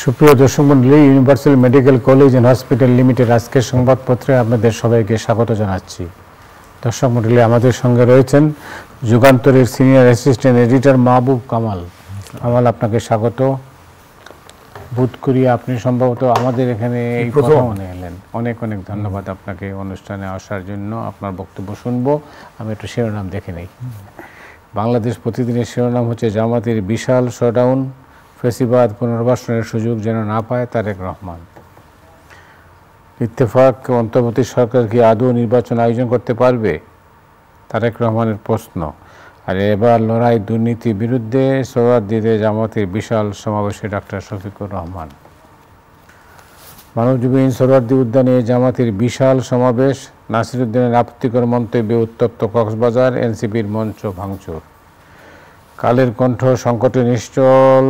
সুপ্রিয় দর্শক মণ্ডলী, universal medical college and hospital limited আজকের সংবাদপত্রে আপনাদের সবাইকে স্বাগত জানাচ্ছি। দর্শক মণ্ডলী, আমাদের সঙ্গে রয়েছেন যুগান্তরের সিনিয়র অ্যাসিস্ট্যান্ট এডিটর মাহবুব কামাল। কামাল, আপনাকে স্বাগত। বোধ করি আপনি সম্ভবত আমাদের এখানে এই প্রথম এলেন। অনেক অনেক ধন্যবাদ আপনাকে অনুষ্ঠানে আসার জন্য। আপনার বক্তব্য শুনবো। আমি একটু শিরোনাম দেখে নেই। বাংলাদেশ প্রতিদিনের শিরোনাম হচ্ছে জামাতের বিশাল শোডাউন, ফেসিবাদ পুনর্বাসনের সুযোগ যেন না পায় তারেক রহমান। ইত্তেফাক অন্তর্বর্তী সরকার কি আদৌ নির্বাচন আয়োজন করতে পারবে, তারেক রহমানের প্রশ্ন। আর এবার লড়াই দুর্নীতির বিরুদ্ধে, সোহরাওয়ার্দীতে জামাতের বিশাল সমাবেশে ডাক্তার শফিকুর রহমান। মানবজমিন সোহরাওয়ার্দী উদ্যানে জামাতের বিশাল সমাবেশ, নাসিরউদ্দিনের আপত্তিকর মন্তব্যে উত্তপ্ত কক্সবাজার, এনসিপির মঞ্চ ভাঙচুর। কালের কণ্ঠ, সংকটে নিশ্চল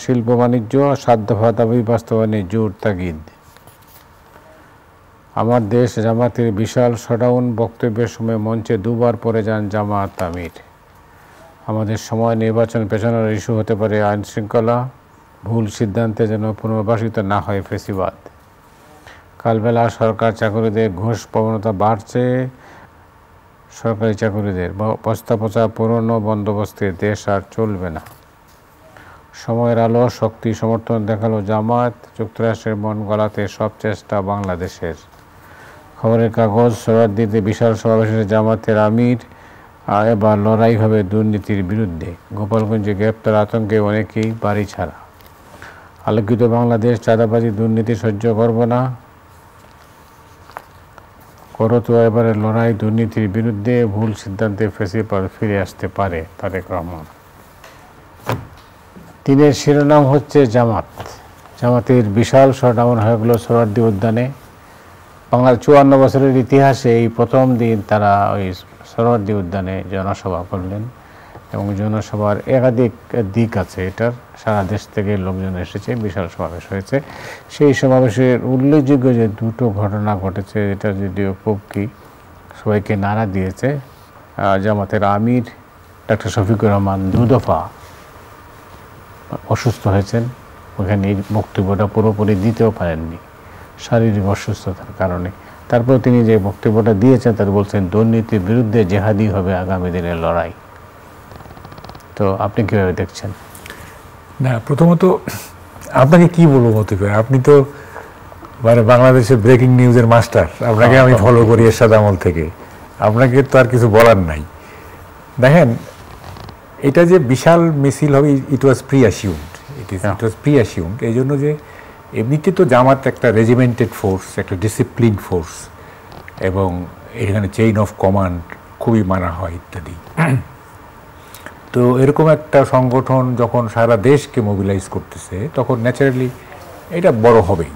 শিল্প বাণিজ্য, ৭ দফা দাবি বাস্তবায়নে জোর তাগিদ। আমার দেশ জামাতের বিশাল শোডাউন, বক্তব্যের সময় মঞ্চে দুবার পড়ে যান জামাত আমির। আমাদের সময় নির্বাচন পেছানোর ইস্যু হতে পারে আইন শৃঙ্খলা, ভুল সিদ্ধান্তে যেন পুনর্বাসিত না হয় ফেসিবাদ। কালবেলা সরকার চাকরিদের ঘুষ প্রবণতা বাড়ছে, সরকারি চাকরিদের বস্তা পচা পুরনো বন্দোবস্তে দেশ আর চলবে না। সময়ের আলো, শক্তি সমর্থন দেখালো জামাত, যুক্তরাষ্ট্রের মন গলাতে সব চেষ্টা বাংলাদেশের। খবরের কাগজ, সোহরাওয়ার্দীতে বিশাল সমাবেশে জামাতের আমির, এবার লড়াই হবে দুর্নীতির বিরুদ্ধে। গোপালগঞ্জে গ্রেপ্তার আতঙ্কে অনেকেই বাড়ি ছাড়া। আলোকিত বাংলাদেশ, চাঁদাবাজি দুর্নীতি সহ্য করব না, করতো এবারে লড়াই দুর্নীতির বিরুদ্ধে, ভুল সিদ্ধান্তে ফেসিবাদ ফিরে আসতে পারে তারেক রহমান। দিনের শিরোনাম হচ্ছে জামাতের বিশাল শোডাউন হয়ে গেল সোহরাওয়ার্দী উদ্যানে। বাংলার ৫৪ বছরের ইতিহাসে এই প্রথম দিন তারা ওই সোহরাওয়ার্দী উদ্যানে জনসভা করলেন এবং জনসভার একাধিক দিক আছে এটার। সারা দেশ থেকে লোকজন এসেছে, বিশাল সমাবেশ হয়েছে। সেই সমাবেশের উল্লেখযোগ্য যে দুটো ঘটনা ঘটেছে, এটা যদিও খুব কি সবাইকে নাড়া দিয়েছে। জামাতের আমির ডাক্তার শফিকুর রহমান ২ দফা অসুস্থ হয়েছেন, ওখানে এই বক্তব্যটা পুরোপুরি দিতেও পারেননি শারীরিক অসুস্থতার কারণে। তারপর তিনি যে বক্তব্যটা দিয়েছেন তার বলছেন দুর্নীতির বিরুদ্ধে জেহাদি হবে আগামী দিনের লড়াই। তো আপনি কীভাবে দেখছেন? না, প্রথমত আপনাকে কি বলবো মতে করে, আপনি তো মানে বাংলাদেশের ব্রেকিং নিউজের মাস্টার। আপনাকে আমি ফলো করি এরশাদ আমল থেকে, আপনাকে তো আর কিছু বলার নাই। দেখেন, এটা যে বিশাল মিছিল হবে, ইট ওয়াজ প্রি অ্যাসিউমড। এই জন্য যে এমনিতে তো জামাত একটা রেজিমেন্টেড ফোর্স, একটা ডিসিপ্লিন ফোর্স, এবং এখানে চেইন অফ কমান্ড খুবই মানা হয় ইত্যাদি। তো এরকম একটা সংগঠন যখন সারা দেশকে মোবিলাইজ করতেছে, তখন ন্যাচারালি এটা বড় হবেই,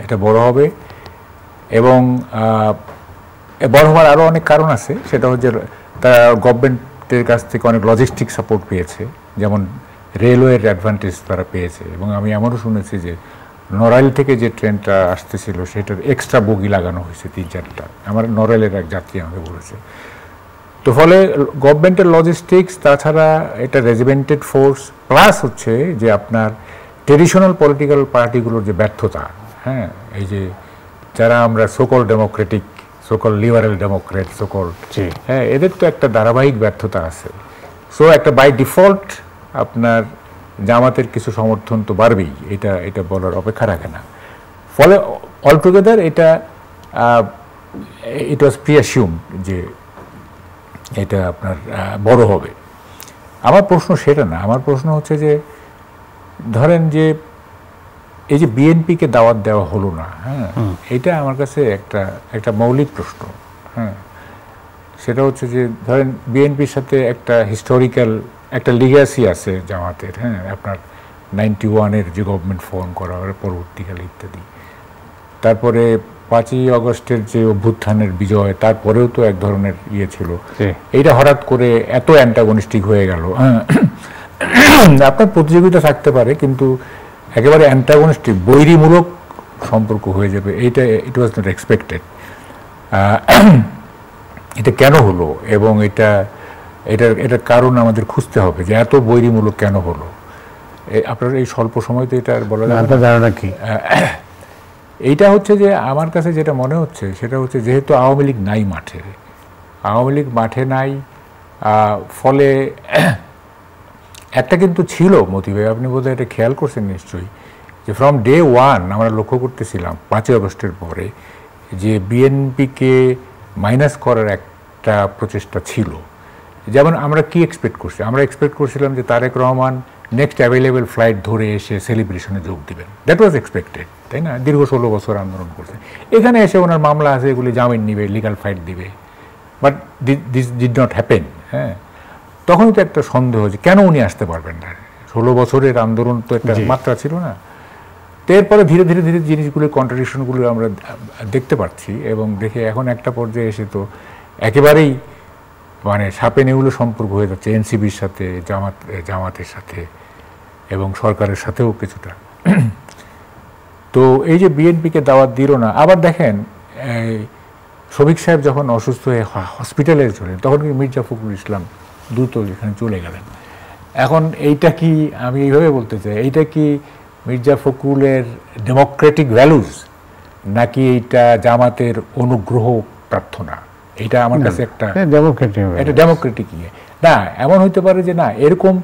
এটা বড় হবে। এবং বড় হওয়ার আরও অনেক কারণ আছে। সেটা হচ্ছে তারা গভর্নমেন্টের কাছ থেকে অনেক লজিস্টিক সাপোর্ট পেয়েছে, যেমন রেলওয়ের অ্যাডভান্টেজ তারা পেয়েছে। এবং আমি এমনও শুনেছি যে নড়াইল থেকে যে ট্রেনটা আসতেছিল সেটার এক্সট্রা বগি লাগানো হয়েছে ৩-৪টা। আমার নড়াইলের এক যাত্রী আমাকে বলেছে। তো ফলে গভর্নমেন্টের লজিস্টিক্স, তাছাড়া এটা রেজিমেন্টেড ফোর্স, প্লাস হচ্ছে যে আপনার ট্রেডিশনাল পলিটিক্যাল পার্টিগুলোর যে ব্যর্থতা। হ্যাঁ, এই যে যারা আমরা সোকল ডেমোক্রেটিক, সোকল লিবারেল ডেমোক্রেট, হ্যাঁ, এদের তো একটা ধারাবাহিক ব্যর্থতা আছে। সো একটা বাই ডিফল্ট আপনার জামাতের কিছু সমর্থন তো বাড়বেই, এটা বলার অপেক্ষা রাখে না। ফলে অলটুগেদার ইট ওয়াজ প্রি অ্যাসিউমড যে এটা আপনার বড় হবে। আমার প্রশ্ন সেটা না। আমার প্রশ্ন হচ্ছে যে ধরেন যে এই যে বিএনপিকে দাওয়াত দেওয়া হলো না, হ্যাঁ, এটা আমার কাছে একটা মৌলিক প্রশ্ন। হ্যাঁ, সেটা হচ্ছে যে ধরেন বিএনপির সাথে একটা হিস্টোরিক্যাল একটা লিগ্যাসি আছে জামাতের। হ্যাঁ, আপনার 91-এর যে গভর্নমেন্ট ফর্ম করা পরবর্তীকালে ইত্যাদি। তারপরে ৫ই আগস্টের যে অভ্যুত্থানের বিজয়, তারপরেও তো এক ধরনের ইয়ে ছিল। এইটা হঠাৎ করে এত অ্যান্টাগনিস্টিক হয়ে গেল। আপনার প্রতিযোগিতা থাকতে পারে, কিন্তু একেবারে অ্যান্টাগনিস্টিক বৈরীমূলক সম্পর্ক হয়ে যাবে, ইট ওয়াজ নট এক্সপেক্টেড। এটা কেন হলো, এবং এটার কারণ আমাদের খুঁজতে হবে যে এত বৈরীমূলক কেন হলো। আপনার এই স্বল্প সময় তো এটা বলা না, আপনার ধারণা কি? এইটা হচ্ছে যে আমার কাছে যেটা মনে হচ্ছে সেটা হচ্ছে যেহেতু আওয়ামী লীগ নাই মাঠে, আওয়ামী লীগ মাঠে নাই, ফলে একটা কিন্তু ছিল মতি ভাই, আপনি বোধহয় এটা খেয়াল করছেন নিশ্চয়ই, যে ফ্রম ডে ওয়ান আমরা লক্ষ্য করতেছিলাম 5ই আগস্টের পরে যে বিএনপিকে মাইনাস করার একটা প্রচেষ্টা ছিল। যেমন আমরা কি এক্সপেক্ট করছি, আমরা এক্সপেক্ট করছিলাম যে Tarique Rahman next available flight ধরে এসে সেলিব্রেশনে যোগ দিবেন, দ্যাট ওয়াজ এক্সপেক্টেড, তাই না? দীর্ঘ 16 বছর আন্দোলন করছে, এখানে এসে ওনার মামলা আছে, এগুলি জামিন নিবে, লিগাল ফাইট দিবে, but this did not happen. হ্যাঁ, তখনই তো একটা সন্দেহ যে কেন উনি আসতে পারবেন না, 16 বছরের আন্দোলন তো একটা মাত্রা ছিল না। তো এরপরে ধীরে ধীরে ধীরে জিনিসগুলোর কন্ট্রাডিকশনগুলো আমরা দেখতে পাচ্ছি, এবং দেখে এখন একটা পর্যায়ে এসে তো একেবারেই মানে সাপে নেউলে সম্পর্ক হয়ে যাচ্ছে এনসিপির সাথে, জামাতের সাথে, এবং সরকারের সাথেও কিছুটা। তো এই যে বিএনপিকে দাওয়াত দিল না, আবার দেখেন শফিক সাহেব যখন অসুস্থ হয়ে হসপিটালে চলেন তখন কি মির্জা ফখরুল ইসলাম দ্রুত এখানে চলে গেলেন। এখন এইটা কি, আমি এইভাবে বলতে চাই, এইটা কি মির্জা ফখরুলের ডেমোক্রেটিক ভ্যালুজ, নাকি এইটা জামাতের অনুগ্রহ প্রার্থনা? এইটা আমার কাছে একটা ডেমোক্রেটিক ইয়ে না। এমন হইতে পারে যে না, এরকম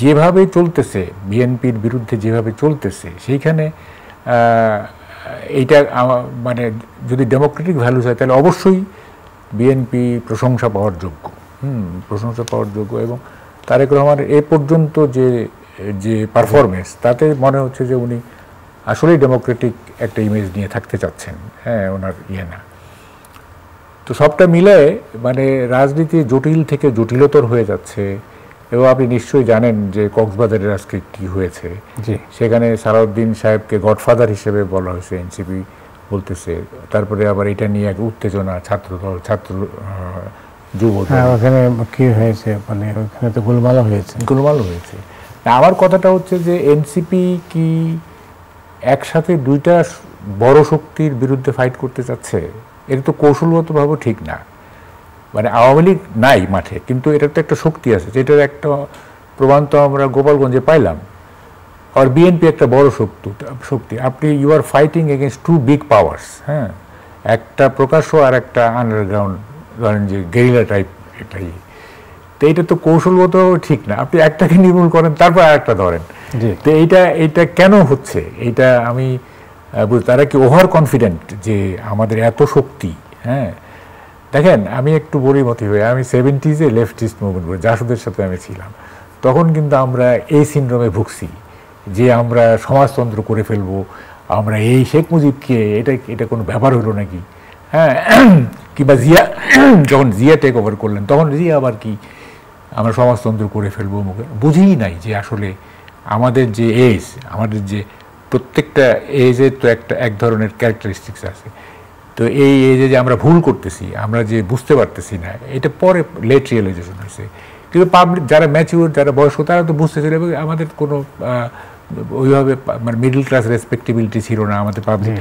যেভাবে চলতেছে বিএনপির বিরুদ্ধে যেভাবে চলতেছে, সেইখানে এইটা মানে যদি ডেমোক্রেটিক ভ্যালুস হয় তাহলে অবশ্যই বিএনপি প্রশংসা পাওয়ার যোগ্য, প্রশংসা পাওয়ার যোগ্য। এবং তারেক রহমানের এ পর্যন্ত যে পারফরমেন্স, তাতে মনে হচ্ছে যে উনি আসলেই ডেমোক্রেটিক একটা ইমেজ নিয়ে থাকতে চাচ্ছেন, হ্যাঁ, ওনার ইয়ে না। তো সবটা মিলে মানে রাজনীতি জটিল থেকে জটিলতর হয়ে যাচ্ছে। এবং আপনি নিশ্চয়ই জানেন যে কক্সবাজারের আজকে কি হয়েছে, সেখানে সালাউদ্দিন সাহেবকে গডফাদার হিসেবে বলা হয়েছে, এনসিপি বলতেছে। তারপরে আবার এটা নিয়ে এক উত্তেজনা, ছাত্রদল, ছাত্র যুব, ওখানে কি হয়েছে, মানে ওখানে তো গোলমাল হয়েছে। আমার কথাটা হচ্ছে যে এনসিপি কি একসাথে দুইটা বড় শক্তির বিরুদ্ধে ফাইট করতে চাচ্ছে? এটা তো কৌশলগতভাবে ঠিক না। মানে আওয়ামী লীগ নাই মাঠে, কিন্তু এটার তো একটা শক্তি আছে, যেটার একটা প্রমাণ তো আমরা গোপালগঞ্জে পাইলাম। আর বিএনপি একটা বড় শক্তি। আপনি you are fighting against two big powers, হ্যাঁ, একটা প্রকাশ্য আর একটা আন্ডারগ্রাউন্ড, ধরেন যে গেরিলা টাইপ, এটাই। তো এইটা তো কৌশলগত ঠিক না, আপনি একটাকে নির্মূল করেন তারপর আর একটা ধরেন। তো এইটা কেন হচ্ছে, এইটা আমি তারা কি ওভার কনফিডেন্ট যে আমাদের এত শক্তি? হ্যাঁ, দেখেন আমি একটু বলি মতি ভাই, আমি 70s লেফটিস্ট মুভমেন্ট করি, জাসদের সাথে আমি ছিলাম। তখন কিন্তু আমরা এই সিনড্রোমে ভুগছি যে আমরা সমাজতন্ত্র করে ফেলবো, আমরা এই শেখ মুজিবকে এটা কোনো ব্যাপার হলো নাকি, হ্যাঁ, কিংবা জিয়া যখন জিয়া টেক ওভার করলেন তখন জিয়া আবার কি আমরা সমাজতন্ত্র করে ফেলবো, মুখে বুঝিই নাই যে আসলে আমাদের যে এজ, আমাদের যে প্রত্যেকটা এজের তো এক ধরনের ক্যারেক্টারিস্টিক্স আছে। তো এই এজে যে আমরা ভুল করতেছি, আমরা যে বুঝতে পারতেছি না, এটা পরে লেট রিয়েলাইজেশন হয়েছে। কিন্তু পাবলিক যারা ম্যাচিউর, যারা বয়স্ক, তারা তো বুঝতেছিল। এবং আমাদের কোনো ওইভাবে মানে মিডল ক্লাস রেসপেক্টেবিলিটি ছিল না, আমাদের পাবলিক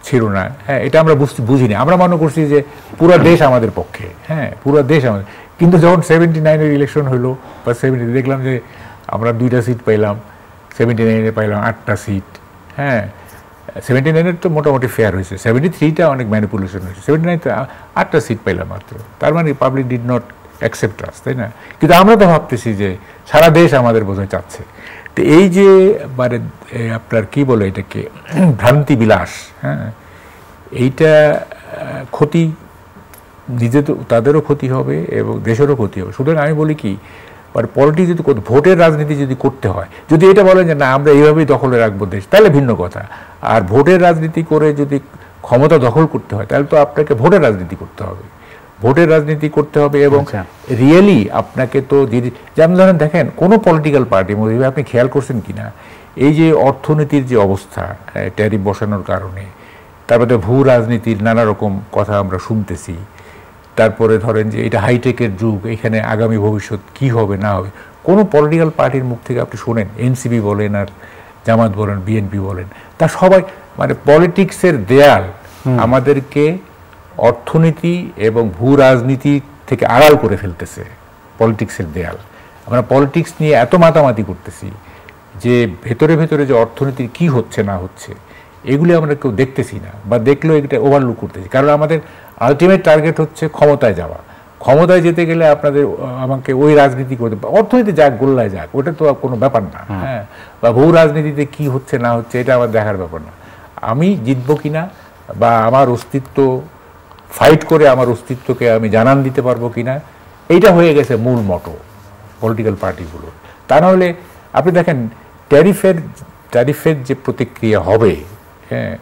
ছিল না, হ্যাঁ, এটা আমরা বুঝিনি। আমরা মনে করছি যে পুরো দেশ আমাদের পক্ষে, হ্যাঁ, পুরো দেশ আমাদের। কিন্তু যখন 79-এর ইলেকশন হলো বা 70 দেখলাম যে আমরা 2টা সিট পাইলাম, 79-এ পাইলাম 8টা সিট, হ্যাঁ। 79-এর তো মোটামুটি ফেয়ার হয়েছে, 73টা অনেক ম্যানিপুলেশন হয়েছে, 79-তে 8টা সিট পাইলাম মাত্র। তার মানে পাবলিক ডিড নট অ্যাকসেপ্ট আস, তাই না? কিন্তু আমরা তো ভাবতেছি যে সারা দেশ আমাদের বোধহয় চাচ্ছে। তো এই যে মানে আপনার কি বলে এটাকে ভ্রান্তি বিলাস, হ্যাঁ, এইটা ক্ষতি, নিজে তো তাদেরও ক্ষতি হবে এবং দেশেরও ক্ষতি হবে। সুতরাং আমি বলি কি, পলিটিক্স যদি ভোটের রাজনীতি যদি করতে হয়, যদি এটা বলেন যে না আমরা এইভাবেই দখলে রাখবো দেশ, তাহলে ভিন্ন কথা। আর ভোটের রাজনীতি করে যদি ক্ষমতা দখল করতে হয় তাহলে তো আপনাকে ভোটের রাজনীতি করতে হবে, ভোটের রাজনীতি করতে হবে। এবং রিয়েলি আপনাকে তো যেমন ধরেন দেখেন কোনো পলিটিক্যাল পার্টি মধ্যে আপনি খেয়াল করছেন কিনা, এই যে অর্থনীতির যে অবস্থা, ট্যারিফ বসানোর কারণে, তারপরে ভূ রাজনীতির নানা রকম কথা আমরা শুনতেছি, তারপরে ধরেন যে এটা হাইটেকের যুগ, এখানে আগামী ভবিষ্যৎ কি হবে না হবে, কোনো পলিটিক্যাল পার্টির মুখ থেকে আপনি শোনেন, এনসিপি বলেন আর জামাত বলেন, বিএনপি বলেন, তা সবাই মানে পলিটিক্সের দেয়াল আমাদেরকে অর্থনীতি এবং ভূ রাজনীতি থেকে আড়াল করে ফেলতেছে। পলিটিক্সের দেয়াল, আমরা পলিটিক্স নিয়ে এত মাতামাতি করতেছি যে ভেতরে ভেতরে যে অর্থনীতির কি হচ্ছে না হচ্ছে এগুলি আমরা কেউ দেখতেছি না, বা দেখলেও এটা ওভারলুক করতেছি। কারণ আমাদের আলটিমেট টার্গেট হচ্ছে ক্ষমতায় যাওয়া। ক্ষমতায় যেতে গেলে আমাকে ওই রাজনীতি করতে, অর্থনীতি যাক গোল্লায় যাক, ওটা তো কোনো ব্যাপার না। হ্যাঁ, বা ভূ রাজনীতিতে কি হচ্ছে না হচ্ছে এটা আমার দেখার ব্যাপার না। আমি জিতবো কিনা বা আমার অস্তিত্ব ফাইট করে আমার অস্তিত্বকে আমি জানান দিতে পারবো কিনা, এইটা হয়ে গেছে মূল মটো পলিটিক্যাল পার্টিগুলোর। তা নাহলে আপনি দেখেন ট্যারিফের যে প্রতিক্রিয়া হবে, হ্যাঁ,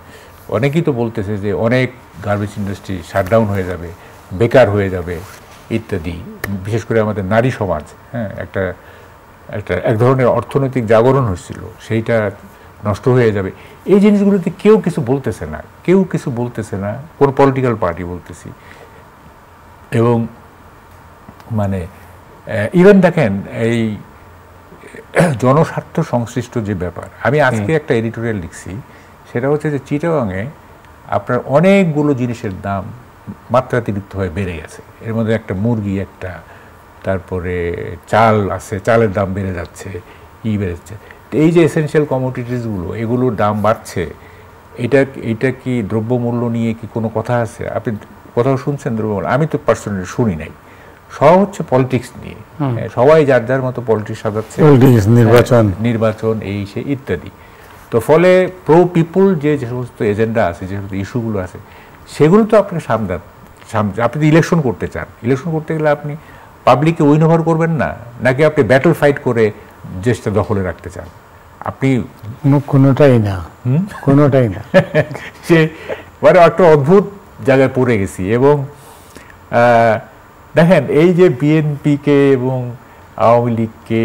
অনেকেই তো বলতেছে যে অনেক গার্বেজ ইন্ডাস্ট্রি শাটডাউন হয়ে যাবে, বেকার হয়ে যাবে ইত্যাদি। বিশেষ করে আমাদের নারী সমাজ, হ্যাঁ, এক ধরনের অর্থনৈতিক জাগরণ হচ্ছিল, সেইটা নষ্ট হয়ে যাবে। এই জিনিসগুলোতে কেউ কিছু বলতেছে না, কোনো পলিটিক্যাল পার্টি বলতেছি। এবং মানে ইভেন দেখেন এই জনস্বার্থ সংশ্লিষ্ট যে ব্যাপার, আমি আজকে একটা এডিটোরিয়াল লিখছি, সেটা হচ্ছে যে চিটাগাংয়ে আপনার অনেকগুলো জিনিসের দাম মাত্রাতিরিক্ত হয়ে বেড়ে গেছে। এর মধ্যে একটা মুরগি, তারপরে চাল আছে, চালের দাম বেড়ে যাচ্ছে, বেড়েছে। এই যে এসেনশিয়াল কমোডিটিসগুলো, এগুলোর দাম বাড়ছে, এটা কি দ্রব্যমূল্য নিয়ে কি কোনো কথা আছে? আপনি কোথাও শুনছেন দ্রব্যমূল্য? আমি তো পার্সোনালি শুনি নাই। সব হচ্ছে পলিটিক্স নিয়ে, সবাই যার যার মতো পলিটিক্স সাজাচ্ছে, নির্বাচন এই সে ইত্যাদি। তো ফলে প্রো পিপুল যে সমস্ত এজেন্ডা আছে, যে সমস্ত ইস্যুগুলো আছে, সেগুলো তো আপনাকে আপনি ইলেকশন করতে চান। ইলেকশন করতে গেলে আপনি পাবলিককে উইন ওভার করবেন না, নাকি আপনি ব্যাটল ফাইট করে দেশটা দখলে রাখতে চান? আপনি কোনোটাই না। সে মানে একটা অদ্ভুত জায়গায় পড়ে গেছি। এবং দেখেন এই যে বিএনপিকে এবং আওয়ামী লীগকে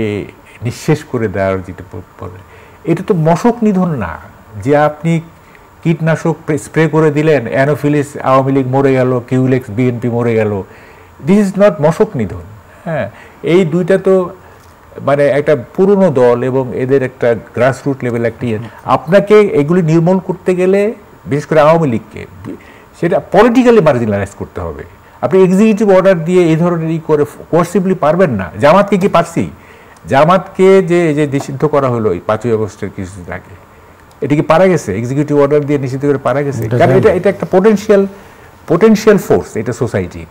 নিঃশেষ করে দেওয়ার যেটা পড়ে, এটা তো মশক নিধন না যে আপনি কীটনাশক স্প্রে করে দিলেন, অ্যানোফিলিস আওয়ামী লীগ মরে গেল, কিউলেক্স বিএনপি মরে গেল। দিস ইজ নট মশক নিধন। হ্যাঁ, এই দুইটা তো মানে একটা পুরনো দল এবং এদের একটা গ্রাসরুট লেভেল একটা আপনাকে এগুলি নির্মূল করতে গেলে, বিশেষ করে আওয়ামী লীগকে, সেটা পলিটিক্যালি মার্জিনালাইজ করতে হবে। আপনি এক্সিকিউটিভ অর্ডার দিয়ে এই ধরনের করে কোর্সিভলি পারবেন না। জামাতকে কি পারছি? জামাতকে যে নিষিদ্ধ করা হলো 5ই আগস্টের কিছুদিন আগে, এটা কি পারা গেছে? এক্সিকিউটিভ অর্ডার দিয়ে নিষিদ্ধ করে পারা গেছে? কারণ এটা একটা পোটেনশিয়াল ফোর্স, এটা সোসাইটি।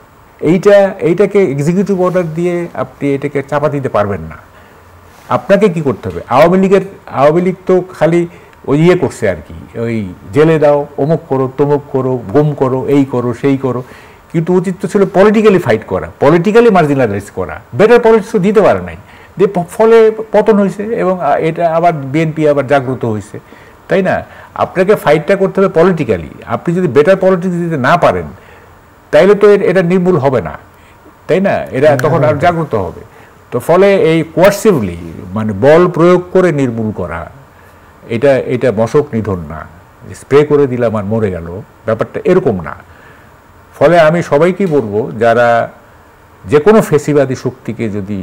এইটাকে এক্সিকিউটিভ অর্ডার দিয়ে আপনি এটাকে চাপা দিতে পারবেন না। আপনাকে কি করতে হবে? আওয়ামী লীগ তো খালি ওই করছে আর কি, ওই জেলে দাও, অমুক করো, তমুক করো, গুম করো, এই করো, সেই করো। কিন্তু উচিত তো ছিল পলিটিক্যালি ফাইট করা, পলিটিক্যালি মার্জিনালাইজ করা। বেটার পলিটিক্স দিতে পারে নাই, ফলে পতন হয়েছে। এবং এটা আবার বিএনপি আবার জাগ্রত হয়েছে, তাই না? আপনাকে ফাইটটা করতে হবে পলিটিক্যালি। আপনি যদি বেটার পলিটিক্স দিতে না পারেন, তাইলে তো এটা নির্মূল হবে না, তাই না? এটা তখন আর জাগ্রত হবে। তো ফলে এই কোয়ার্সিভলি মানে বল প্রয়োগ করে নির্মূল করা, এটা মশক নিধন না। স্প্রে করে দিলাম আর মরে গেল, ব্যাপারটা এরকম না। ফলে আমি সবাইকেই বলবো, যারা যে কোনো ফেসিবাদী শক্তিকে যদি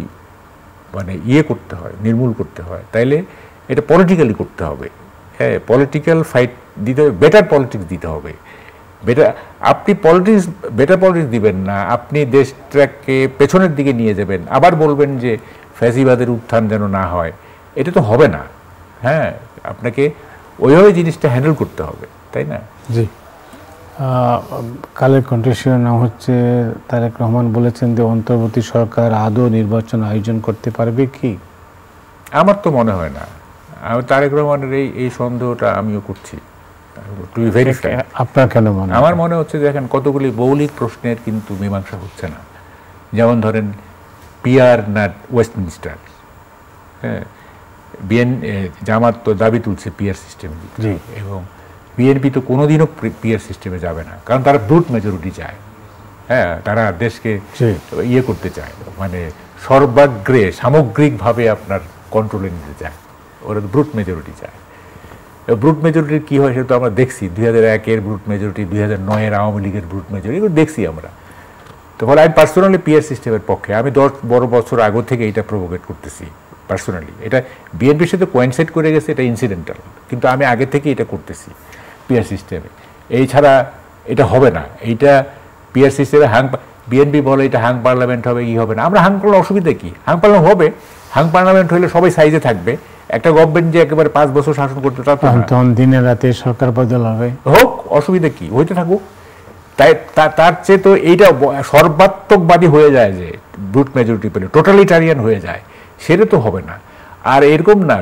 মানে করতে হয়, নির্মূল করতে হয়, তাইলে এটা পলিটিক্যালি করতে হবে। হ্যাঁ, পলিটিক্যাল ফাইট দিতে হবে, বেটার পলিটিক্স দিতে হবে। আপনি বেটার পলিটিক্স দিবেন না, আপনি দেশটাকে পেছনের দিকে নিয়ে যাবেন, আবার বলবেন যে ফ্যাসিবাদের উত্থান যেন না হয়। এটা তো হবে না। হ্যাঁ, আপনাকে ওইভাবে জিনিসটা হ্যান্ডেল করতে হবে, তাই না? জি। কালের কণ্ঠস্বরের নাম হচ্ছে তারেক রহমান বলেছেন যে অন্তর্বর্তী সরকার আদৌ নির্বাচন আয়োজন করতে পারবে কি? আমার তো মনে হয় না। তারেক রহমানের এই সন্দেহটা আমিও করছি। আপনার কেন মনে? আমার মনে হচ্ছে দেখেন, কতগুলি মৌলিক প্রশ্নের কিন্তু মীমাংসা হচ্ছে না। যেমন ধরেন পিআর না ওয়েস্টমিনস্টার। হ্যাঁ, জামাত তো দাবি তুলছে পিআর সিস্টেমে, এবং বিএনপি তো কোনোদিনও পিআর সিস্টেমে যাবে না, কারণ তারা ব্রুট মেজরিটি চায়। হ্যাঁ, তারা দেশকে করতে চায়, মানে সর্বাগ্রে সামগ্রিকভাবে আপনার কন্ট্রোলে নিতে চায়। ওরা তো ব্রুট মেজরিটি চায়। ব্রুট মেজরিটির কী হয় সেটা তো আমরা দেখছি। 2001-এর ব্রুট মেজরিটি, 2009-এর আওয়ামী লীগের ব্রুট মেজরিটি, এগুলো দেখছি আমরা। তো ফলে আমি পার্সোনালি পিআর সিস্টেমের পক্ষে। আমি 10 বছর আগে থেকে এটা প্রভোকেট করতেছি পার্সোনালি। এটা বিএনপির সাথে কোয়েনসাইড করে গেছে, এটা ইনসিডেন্টাল, কিন্তু আমি আগে থেকে এটা করতেছি পিআর সিস্টেমে। এই ছাড়া এটা হবে না। এইটা পিআর সিস্টেমে বিএনপি বলে এটা হাং পার্লামেন্ট হবে, হবে না। আমরা হাং পার্লামেন্ট, অসুবিধা কি? হাং পার্লামেন্ট হবে। হাং পার্লামেন্ট হলে সবাই সাইজে থাকবে, একটা গভর্নমেন্ট যে একেবারে 5 বছর শাসন করতে তা তো না। তখন দিনে রাতে সরকার বদল হবে, হোক, অসুবিধা কি, হইতে থাকুক। তাই তার চেয়ে তো এইটা সর্বাত্মকবাদী হয়ে যায়, যে ব্রুট মেজরিটি পেলে টোটালিটারিয়ান হয়ে যায়, সেটা তো হবে না। আর এরকম না,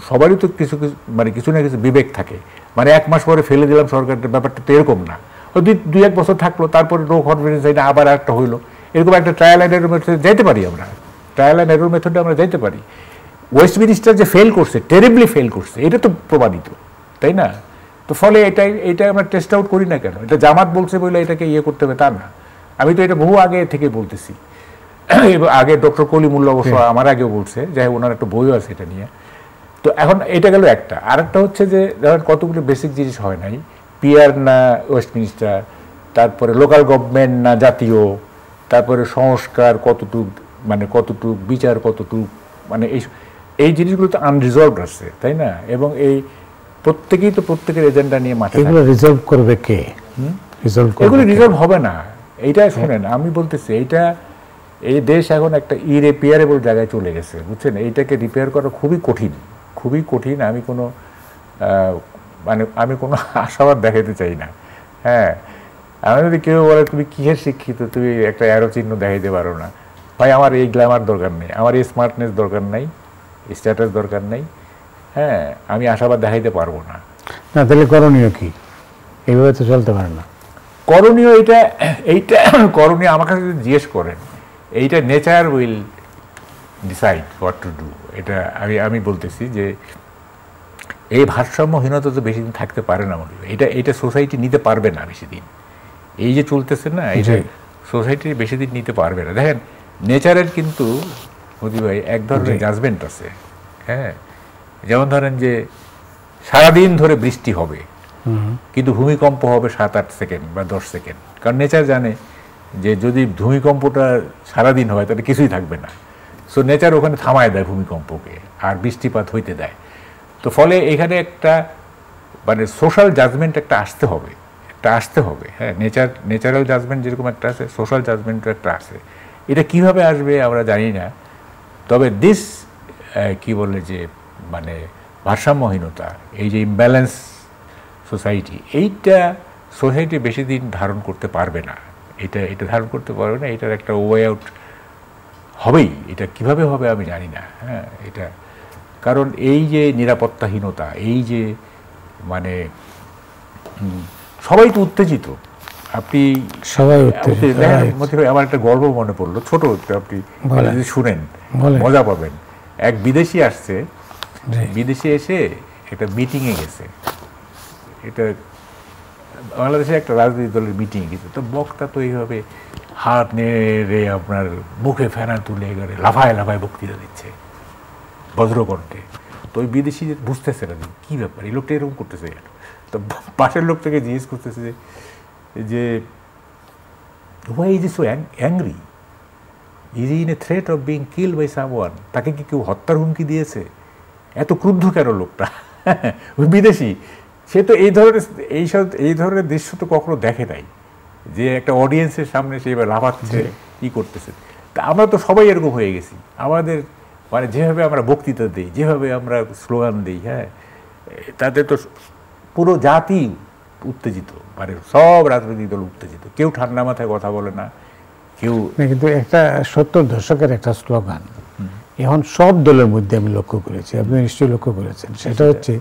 সবারই তো কিছু কিছু মানে কিছু না কিছু বিবেক থাকে, মানে 1 মাস পরে ফেলে দিলাম সরকারের, ব্যাপারটা তো এরকম না। ওই 2-1 বছর থাকলো, তারপরে নো কনফিডেন্স এটা আবার একটা হইলো, এরকম একটা ট্রায়াল অ্যান্ড এরর মেথডে যাইতে পারি আমরা, ট্রায়াল অ্যান্ড এরর মেথডে আমরা যাইতে পারি। ওয়েস্টমিনিস্টার যে ফেল করছে, টেরিবলি ফেল করছে, এটা তো প্রমাণিত, তাই না? তো ফলে এটা আমরা টেস্ট আউট করি না কেন? এটা জামাত বলছে বলে এটাকে ইয়ে করতে হবে তা না। আমি তো এটা বহু আগে থেকে বলতেছি, আগে ডক্টর কলিমুল্লাহ অবশ্য আমার আগেও বলছে, যাই ওনার একটা বইও আছে এটা নিয়ে। তো এখন এটা গেল একটা, আরেকটা হচ্ছে যে ধরেন কতগুলো বেসিক জিনিস হয় নাই, পিআর না ওয়েস্টমিনিস্টার, তারপরে লোকাল গভর্নমেন্ট না জাতীয়, তারপরে সংস্কার কতটুক, মানে কতটুক বিচার কতটুক, মানে এই জিনিসগুলো তো আনরিজলভড আছে, তাই না? এবং এই প্রত্যেকেই তো প্রত্যেকের এজেন্ডা নিয়ে মাঠে, এগুলো রিজলভ করবে কে? এগুলো রিজলভ হবে না। এইটা শুনেন, আমি বলতেছি এইটা, এই দেশ এখন একটা ইরিপেয়ারেবল জায়গায় চলে গেছে, বুঝছেন? এইটাকে রিপেয়ার করা খুবই কঠিন, খুবই কঠিন। আমি কোনো আশাবাদ দেখাতে চাই না। হ্যাঁ, আমি যদি কেউ বলে তুমি কিসের শিক্ষিত, তুমি একটা অ্যারো চিহ্ন দেখাইতে পারো না, ভাই আমার এই গ্ল্যামার দরকার নেই, আমার এই স্মার্টনেস দরকার নাই, স্ট্যাটাস দরকার নেই। হ্যাঁ, আমি আশাবাদ দেখাইতে পারবো না। না, তাহলে করণীয় কি? এইভাবে তো চলতে পারে না। করণীয় এইটা করণীয় আমার কাছে যদি জিজ্ঞেস করেন, এইটা nature will decide what to do. এটা আমি বলতেছি যে এই ভারসাম্যহীনতা তো বেশি দিন থাকতে পারে না মনে হয়। এটা সোসাইটি নিতে পারবে না বেশি দিন, এই যে চলতেছে না, এটা সোসাইটি বেশি দিন নিতে পারবে না। দেখেন, নেচারের কিন্তু মোদি ভাই এক ধরনের জাজমেন্ট আছে। হ্যাঁ, যেমন ধরেন যে সারাদিন ধরে বৃষ্টি হবে, কিন্তু ভূমিকম্প হবে 7-8 সেকেন্ড বা 10 সেকেন্ড, কারণ নেচার জানে যে যদি ভূমিকম্পটা সারাদিন হয় তাহলে কিছুই থাকবে না। সো নেচার ওখানে থামায় দেয় ভূমিকম্পকে, আর বৃষ্টিপাত হইতে দেয়। তো ফলে এখানে একটা মানে সোশ্যাল জাজমেন্ট একটা আসতে হবে। হ্যাঁ, ন্যাচারাল জাজমেন্ট যেরকম একটা আছে, সোশ্যাল জাজমেন্টও একটা আছে। এটা কিভাবে আসবে আমরা জানি না। তবে কি বলে যে মানে ভারসাম্যহীনতা, এই যে ইমব্যালেন্স সোসাইটি, সোসাইটি বেশি দিন ধারণ করতে পারবে না। এটা ধারণ করতে পারবে না, এটার একটা ওয়ে আউট হবেই। এটা কিভাবে হবে আমি জানি না। হ্যাঁ, এটা কারণ এই যে নিরাপত্তাহীনতা, এই যে মানে সবাই তো উত্তেজিত। আপনি সবাই আমার একটা গল্প মনে পড়লো, ছোট, আপনি যদি শুনেন মজা পাবেন। এক বিদেশি আসছে, বিদেশে এসে একটা মিটিংয়ে গেছে, এটা বাংলাদেশে একটা রাজনৈতিক দলের মিটিংয়ে গেছে। তো বক্তা তো এইভাবে হাত নেড়ে আপনার মুখে ফেনা তুলে এবারে লাফায় বক্তৃতা দিচ্ছে বজ্রকণ্ঠে। তো ওই বিদেশি বুঝতেছে না কি ব্যাপার, এই লোকটা এরকম করতেছে। তো পাশের লোক থেকে জিজ্ঞেস করতেছে যে why is he so angry? Is he in a threat of being killed by someone? তাকে কি কেউ হত্যার হুমকি দিয়েছে? এত ক্রুদ্ধ কেন লোকটা? ওই বিদেশি, সে তো এই ধরনের দৃশ্য তো কখনো দেখে নাই, যে একটা অডিয়েন্সের সামনে সে এবার লাফাচ্ছে, কি করতেছে। তা আমরা তো সবাই এরকম হয়ে গেছি। আমাদের মানে যেভাবে আমরা বক্তৃতা দিই, যেভাবে আমরা স্লোগান দিই, হ্যাঁ, তাতে তো পুরো জাতি উত্তেজিত, মানে সব রাজনৈতিক দল উত্তেজিত, কেউ ঠান্ডা মাথায় কথা বলে না, কেউ। কিন্তু একটা 70 দশকের একটা স্লোগান এখন সব দলের মধ্যে আমি লক্ষ্য করেছি, আপনি নিশ্চয়ই লক্ষ্য করেছেন, সেটা হচ্ছে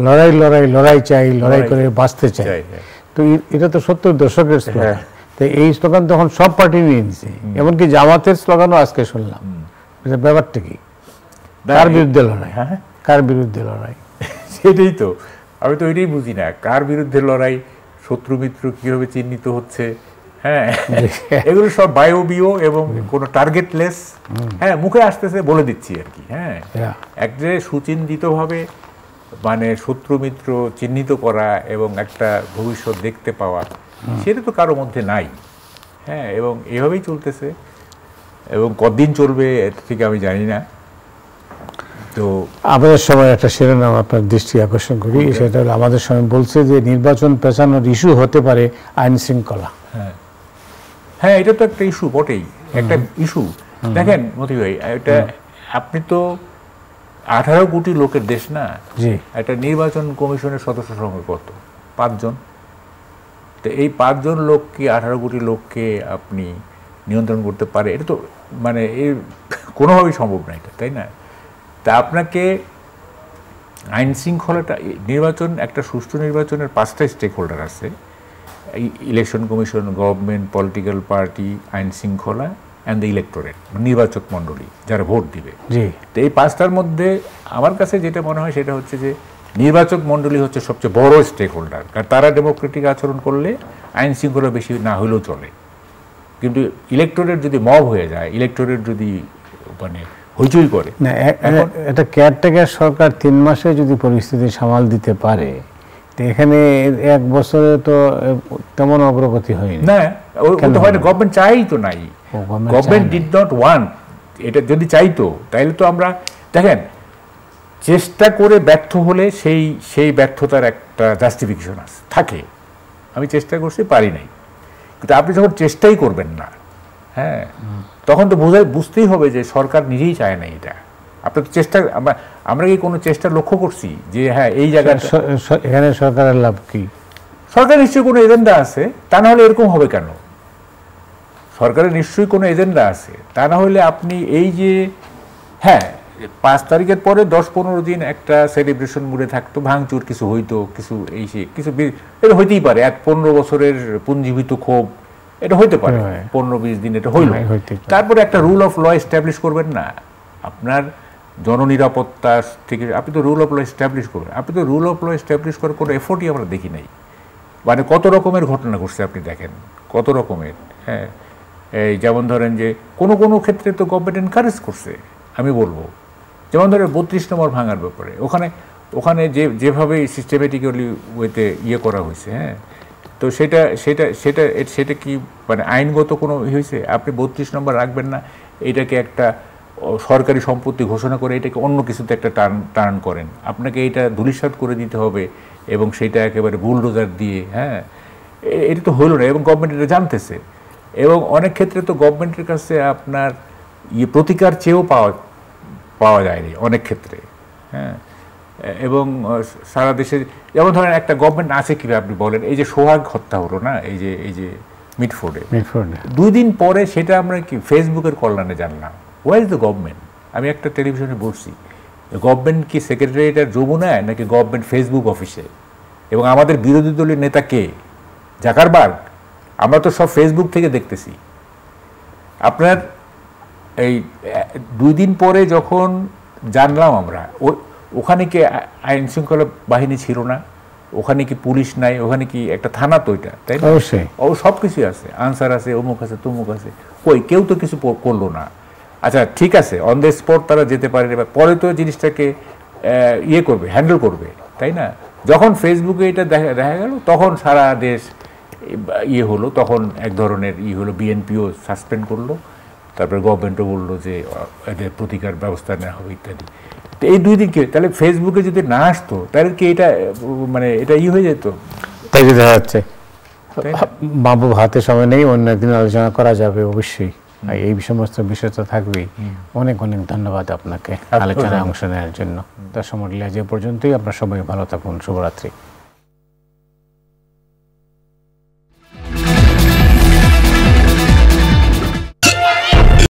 লড়াই লড়াই লড়াই চাই, লড়াই করে বাঁচতে চাই। তো এটা তো 70 দশকের স্লোগান। তো এই স্লোগান তখন সব পার্টি নিয়ে নিছে, এমনকি জামাতের স্লোগানও আজকে শুনলাম। ব্যাপারটা কি? কার বিরুদ্ধে লড়াই? কার বিরুদ্ধে লড়াই? সেটাই তো, আমি তো এটাই বুঝি না, কার বিরুদ্ধে লড়াই, শত্রু মিত্র কিভাবে চিহ্নিত হচ্ছে। হ্যাঁ, এগুলো সব বায়বীয় এবং কোনো টার্গেটলেস। হ্যাঁ, মুখে আসতেছে বলে দিচ্ছি আর কি। হ্যাঁ, এক যে সুচিন্তিতভাবে মানে শত্রু মিত্র চিহ্নিত করা এবং একটা ভবিষ্যৎ দেখতে পাওয়া, সেটা তো কারো মধ্যে নাই। হ্যাঁ, এবং এভাবেই চলতেছে, এবং কতদিন চলবে এটা ঠিক আমি জানি না। তো আমাদের সময় একটা শিরোনাম আপনার দৃষ্টি আকর্ষণ করি, সেটা হলো আমাদের সময় বলছে যে নির্বাচন পেছানোর ইস্যু হতে পারে আইন শৃঙ্খলা। হ্যাঁ, এটা তো একটা ইস্যু বটেই, একটা ইস্যু। দেখেন মতি ভাই, এটা আপনি তো 18 কোটি লোকের দেশ না, জি, একটা নির্বাচন কমিশনের সদস্য সংখ্যা কত? 5 জন। তো এই 5 জন লোককে, 18 কোটি লোককে আপনি নিয়ন্ত্রণ করতে পারে? এটা তো মানে এর কোনোভাবেই সম্ভব না এটা, তাই না? তা আপনাকে আইন শৃঙ্খলাটা, নির্বাচন, একটা সুষ্ঠু নির্বাচনের 5টা স্টেক হোল্ডার আছে, election commission, government, political party, আইন শৃঙ্খলা অ্যান্ড দ্য ইলেক্টোরেট, নির্বাচক মণ্ডলী যারা ভোট দিবে। জি, তো এই 5টার মধ্যে আমার কাছে যেটা মনে হয় সেটা হচ্ছে যে নির্বাচক মণ্ডলী হচ্ছে সবচেয়ে বড় স্টেক হোল্ডার, কারণ তারা ডেমোক্রেটিক আচরণ করলে আইন শৃঙ্খলা বেশি না হলেও চলে। কিন্তু ইলেক্টোরেট যদি মব হয়ে যায়, ইলেক্টোরেট যদি মানে হইচই করে, না এটা কেয়ারটেকার সরকার 3 মাসে যদি পরিস্থিতি সামাল দিতে পারে, তো এখানে 1 বছরে তো তেমন অগ্রগতি হয়নি। না, ওটা হয় না, গভর্নমেন্ট চাই তো নাই, গভর্নমেন্ট ডিড নট ওয়ান্ট। এটা যদি চাইতো তাহলে তো আমরা, দেখেন, চেষ্টা করে ব্যর্থ হলে সেই ব্যর্থতার একটা জাস্টিফিকেশন থাকে। আমি চেষ্টা করছি, পারি নাই, কিন্তু আপনি যখন চেষ্টাই করবেন না, হ্যাঁ, তখন তো বুঝতেই হবে যে সরকার নিজেই চায় না এটা। আপনার তো চেষ্টা, আমরা কি কোনো চেষ্টা লক্ষ্য করছি যে হ্যাঁ এই জায়গায় এখানে সরকারের লাভ কি? সরকার নিশ্চয়ই কোনো এজেন্ডা আছে, তা না হলে এরকম হবে কেন? সরকারের নিশ্চয়ই কোনো এজেন্ডা আছে, তা না হলে আপনি এই যে, হ্যাঁ, 5 তারিখের পরে 10-15 দিন একটা সেলিব্রেশন মুডে থাকতো, ভাঙচুর কিছু হইতো, কিছু এই সে কিছু, এটা হইতেই পারে, 15 বছরের পুঞ্জীভূত ক্ষোভ, এটা হইতে পারে, 15-20 দিন এটা হইল। তারপরে একটা রুল অফ ল এস্টাবলিশ করবেন না, আপনার জননিরাপত্তা থেকে আপনি তো রুল অফ ল এস্টাবলিশ করবেন। আপনি তো রুল অফ ল এস্টাবলিশ করার কোনো এফোর্টই আমরা দেখি নাই। মানে কত রকমের ঘটনা ঘটছে আপনি দেখেন, কত রকমের। হ্যাঁ, এই যেমন ধরেন যে কোনো ক্ষেত্রে তো গভর্নমেন্ট এনকারেজ করছে, আমি বলবো। যেমন ধরেন 32 নম্বর ভাঙার ব্যাপারে ওখানে যেভাবে সিস্টেমেটিক্যালি ওয়েতে করা হয়েছে, হ্যাঁ, তো সেটা কি মানে আইনগত কোনো হয়েছে? আপনি 32 নম্বর রাখবেন না, এটাকে একটা সরকারি সম্পত্তি ঘোষণা করে এটাকে অন্য কিছুতে একটা টার্ন করেন, আপনাকে এটা ধূলিসাৎ করে দিতে হবে এবং সেটা একেবারে বুলডোজার দিয়ে, হ্যাঁ, এটা তো হলো না, এবং গভর্নমেন্ট এটা জানতেছে। এবং অনেক ক্ষেত্রে তো গভর্নমেন্টের কাছে আপনার প্রতিকার চেয়েও পাওয়া যায়নি অনেক ক্ষেত্রে, হ্যাঁ। এবং সারা দেশে যেমন ধরেন একটা গভর্নমেন্ট আছে কীভাবে আপনি বলেন, এই যে সোহাগ হত্যা হলো না, এই যে মিটফোর্ডে 2 দিন পরে সেটা আমরা কি ফেসবুকের কল্যাণে জানলাম। Where is the government? আমি একটা টেলিভিশনে বলছি, গভর্নমেন্ট কি সেক্রেটারিয়েট আর যমুনায়, নাকি গভর্নমেন্ট ফেসবুক অফিসে? এবং আমাদের বিরোধী দলের নেতা কে? জাকারবার্গ? আমরা তো সব ফেসবুক থেকে দেখতেছি। আপনার এই 2 দিন পরে যখন জানলাম আমরা, ওখানে কি আইন শৃঙ্খলা বাহিনী ছিল না? ওখানে কি পুলিশ নাই? ওখানে কি একটা থানা? তো ওইটা, তাই না? অবশ্যই সব কিছুই আছে, আনসার আছে, অমুক আছে, তমুক আছে, কই কেউ তো কিছু করলো না। আচ্ছা ঠিক আছে, অন দ্য স্পট তারা যেতে পারে, পরে তো জিনিসটাকে করবে, হ্যান্ডেল করবে, তাই না? যখন ফেসবুকে এটা দেখা গেল, তখন সারা দেশ হলো, তখন এক ধরনের হলো, বিএনপিও সাসপেন্ড করলো, তারপরে গভর্নমেন্টও বললো যে এদের প্রতিকার ব্যবস্থা নেওয়া হবে ইত্যাদি। তো এই 2 দিন কি, তাহলে ফেসবুকে যদি না আসতো তাহলে কি এটা মানে এটা হয়ে যেত? তাই যে দেখা যাচ্ছে। বাবু হাতে সময় নেই, অন্য একদিন আলোচনা করা যাবে অবশ্যই, এই সমস্ত বিষয় তো থাকবেই। অনেক ধন্যবাদ আপনাকে আলোচনায় অংশ নেওয়ার জন্য। তার সময় যে পর্যন্তই, আপনার সবাই ভালো থাকুন, শুভরাত্রি।